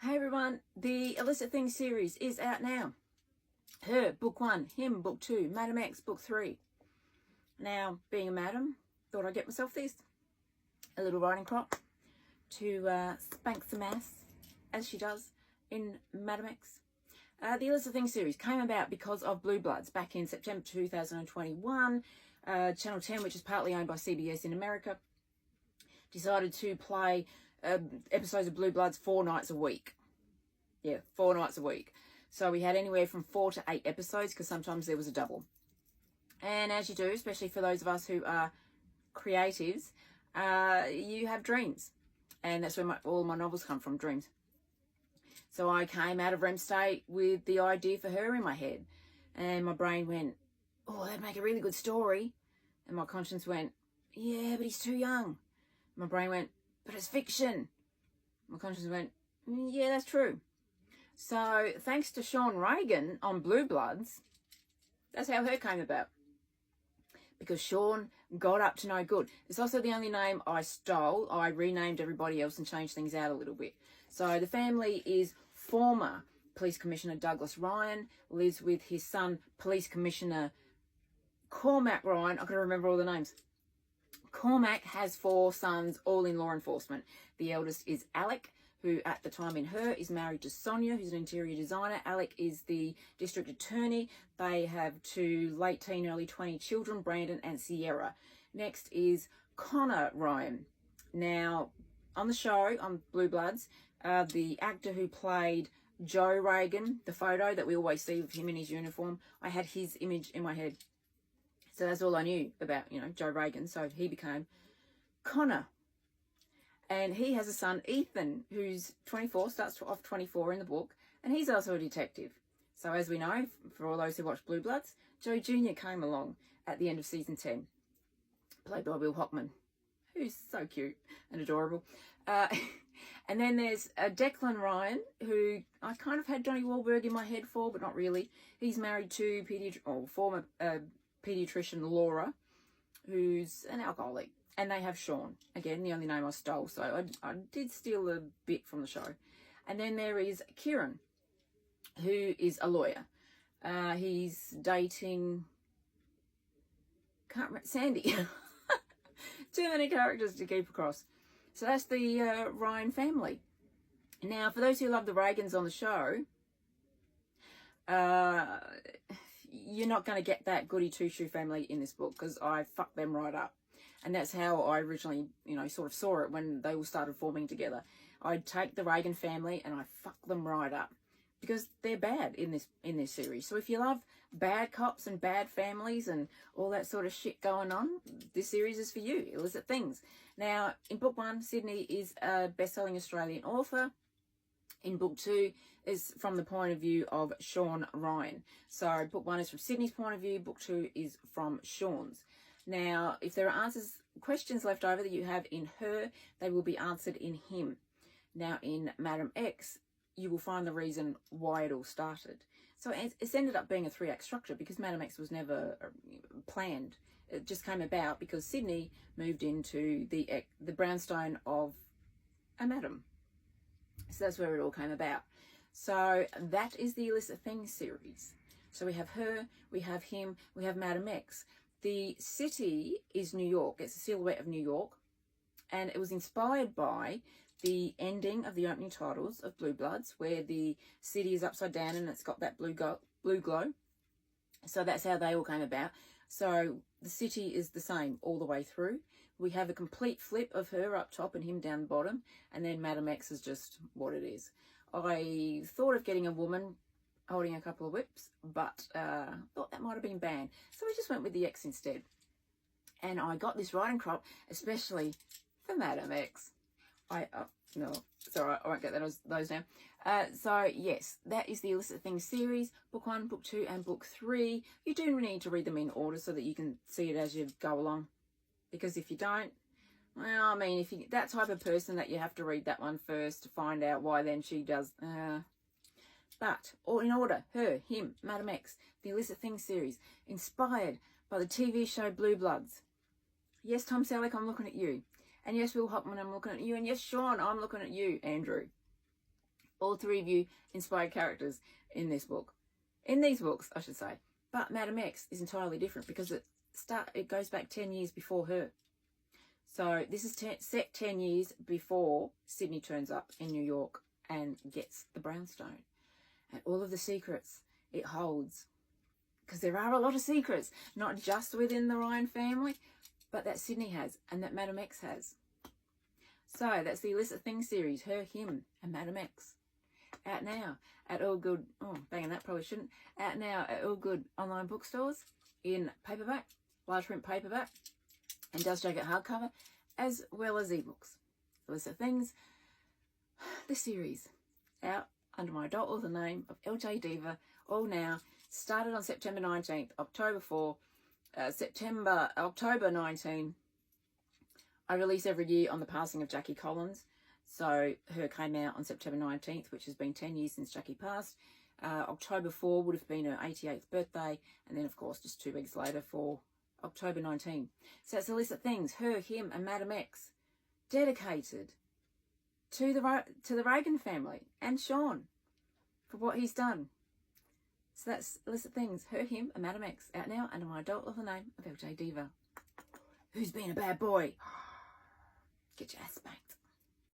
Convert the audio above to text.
Hey everyone, the Illicit Things series is out now. Her, book 1, him, book 2, Madam X, book 3. Now, being a madam, thought I'd get myself this. A little riding crop to spank some ass, as she does in Madam X. The Illicit Things series came about because of Blue Bloods back in September 2021. Channel 10, which is partly owned by CBS in America, decided to play episodes of Blue Bloods 4 nights a week. Yeah, 4 nights a week. So we had anywhere from 4 to 8 episodes because sometimes there was a double. And as you do, especially for those of us who are creatives, you have dreams. And that's where all my novels come from, dreams. So I came out of REM state with the idea for her in my head. And my brain went, oh, that'd make a really good story. And my conscience went, yeah, but he's too young. My brain went, but it's fiction. My conscience went, yeah, that's true. So thanks to Sean Regan on Blue Bloods, that's how her came about. Because Sean got up to no good. It's also the only name I stole. I renamed everybody else and changed things out a little bit. So the family is former Police Commissioner Douglas Ryan, lives with his son, Police Commissioner Cormac Ryan. I've got to remember all the names. Cormac has 4 sons, all in law enforcement. The eldest is Alec, who at the time in Her is married to Sonia, who's an interior designer. Alec is the district attorney. They have 2 late teen, early 20 children, Brandon and Sierra. Next is Connor Ryan. Now, on the show, on Blue Bloods, the actor who played Joe Regan, the photo that we always see of him in his uniform, I had his image in my head. So that's all I knew about, Joe Regan. So he became Connor. And he has a son, Ethan, who's 24, starts off 24 in the book, and he's also a detective. So as we know, for all those who watch Blue Bloods, Joe Jr. came along at the end of season 10, played by Will Hockman, who's so cute and adorable. And then there's Declan Ryan, who I kind of had Donnie Wahlberg in my head for, but not really. He's married to former pediatrician Laura, who's an alcoholic. And they have Sean, again, the only name I stole. So I did steal a bit from the show. And then there is Kieran, who is a lawyer. He's dating, can't remember, Sandy. Too many characters to keep across. So that's the Ryan family. Now, for those who love the Regans on the show, you're not going to get that goody two-shoe family in this book because I fucked them right up. And that's how I originally, sort of saw it when they all started forming together. I'd take the Regan family and I fuck them right up because they're bad in this series. So if you love bad cops and bad families and all that sort of shit going on, this series is for you. Illicit Things. Now, in book 1, Sydney is a best-selling Australian author. In book 2 is from the point of view of Sean Ryan. So book 1 is from Sydney's point of view. Book 2 is from Sean's. Now, if there are questions left over that you have in Her, they will be answered in him. Now, in Madam X, you will find the reason why it all started. So it's ended up being a 3-act structure because Madam X was never planned. It just came about because Sydney moved into the brownstone of a madam. So that's where it all came about. So that is the Illicit Things series. So we have Her, we have him, we have Madam X. The city is New York. It's a silhouette of New York. And it was inspired by the ending of the opening titles of Blue Bloods, where the city is upside down and it's got that blue glow. So that's how they all came about. So the city is the same all the way through. We have a complete flip of Her up top and him down the bottom. And then Madam X is just what it is. I thought of getting a woman holding a couple of whips, but thought that might have been banned. So we just went with the X instead. And I got this riding crop, especially for Madam X. No, it's all right, I won't get those down. So, yes, that is the Illicit Things series, book 1, book 2, and book 3. You do need to read them in order so that you can see it as you go along. Because if you don't, well, I mean, if you're that type of person that you have to read that one first to find out why then she does... But, all in order, Her, him, Madam X, the Illicit Things series, inspired by the TV show Blue Bloods. Yes, Tom Selleck, I'm looking at you. And yes, Will Hockman, I'm looking at you. And yes, Sean, I'm looking at you, Andrew. All three of you inspired characters in this book. In these books, I should say. But Madam X is entirely different because it goes back 10 years before her. So this is set 10 years before Sydney turns up in New York and gets the brownstone. And all of the secrets it holds. Because there are a lot of secrets, not just within the Ryan family, but that Sydney has and that Madam X has. So that's the Illicit Things series, Her, Him and Madam X. Out now at all good, banging that probably shouldn't, out now at all good online bookstores in paperback, large print paperback, and does get hardcover, as well as ebooks. Illicit Things, the series, out under my adult author name of LJ Diva, all now, started on September 19th, October 4, October 19. I release every year on the passing of Jackie Collins. So her came out on September 19th, which has been 10 years since Jackie passed. October 4 would have been her 88th birthday. And then, of course, just 2 weeks later for October 19. So it's Illicit Things, Her, Him and Madam X, dedicated to the Reagan family and Sean for what he's done. So that's Illicit Things, Her, Him and Madam X, out now under my adult author name of LJ Diva. Who's been a bad boy? Get your ass spanked.